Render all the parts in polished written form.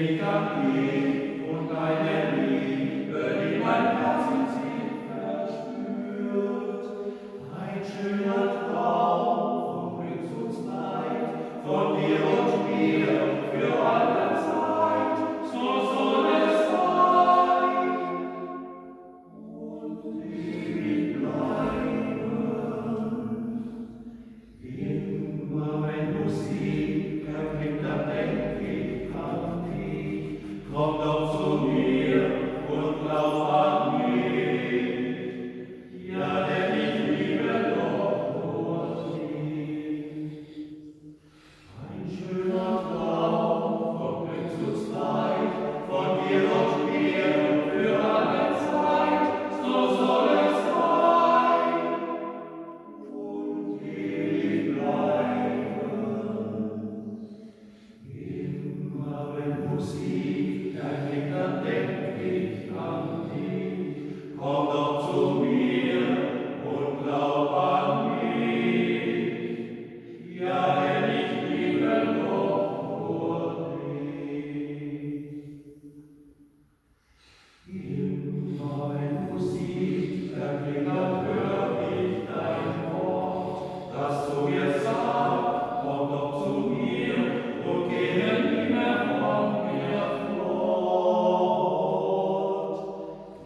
mich an dich und deine Liebe, die mein Herz in sich verspürt. Ein schöner Traum von Glück und Leid, von dir und mir für alle Zeit, so soll es sein und ewig bleiben. Immer wenn Musik erklingt, dann denk ich an dich. Komm doch zu mir und glaub an mich. Ja, denn ich liebe doch nur dich. Ein schöner Traum von Glücksleid, von dir und mir für alle Zeit, so soll es sein und ewig bleiben. Immer wenn Musik erklingt, dann denk ich an dich. Komm doch zu mir und glaub an mich. Ja, denn ich liebe doch nur dich. Immer wenn Musik erklingt, dann hör ich dein Wort, das zu mir sagt, komm doch zu mir und gehe nie mehr von mir fort.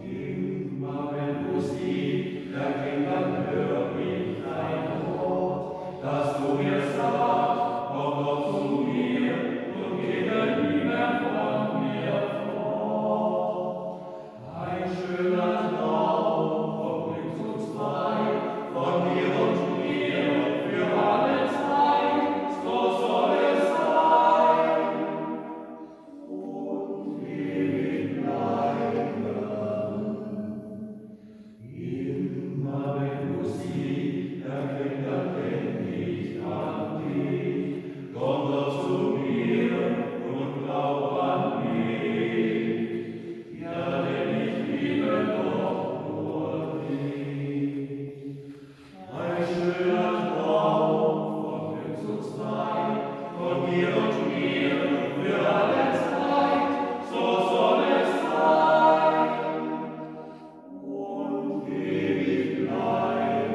Immer wenn Musik erklingt, dann hör ich dein Wort, das zu mir sagt, komm doch zu mir und gehe nie mehr von mir fort. Ein schöner Traum von Glück und Leid, von dir und mir für alle Zeit, so soll es sein und ewig bleiben. Immer wenn Musik erklingt, dann denk ich an dich. Komm doch zu mir und glaub an mich. Ja, denn ich liebe doch nur dich. Ein schöner Traum von Glück und Leid, von dir und mir für alle Zeit, so soll es sein und ewig bleiben.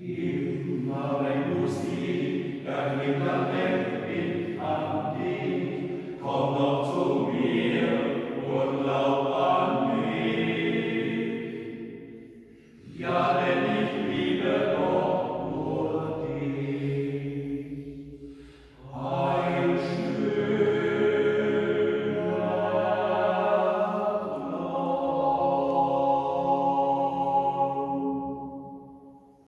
Immer wenn Musik erklingt, dann denk ich an dich. Komm doch zu mir und glaub an mich. Ja, denn ich liebe doch nur dich.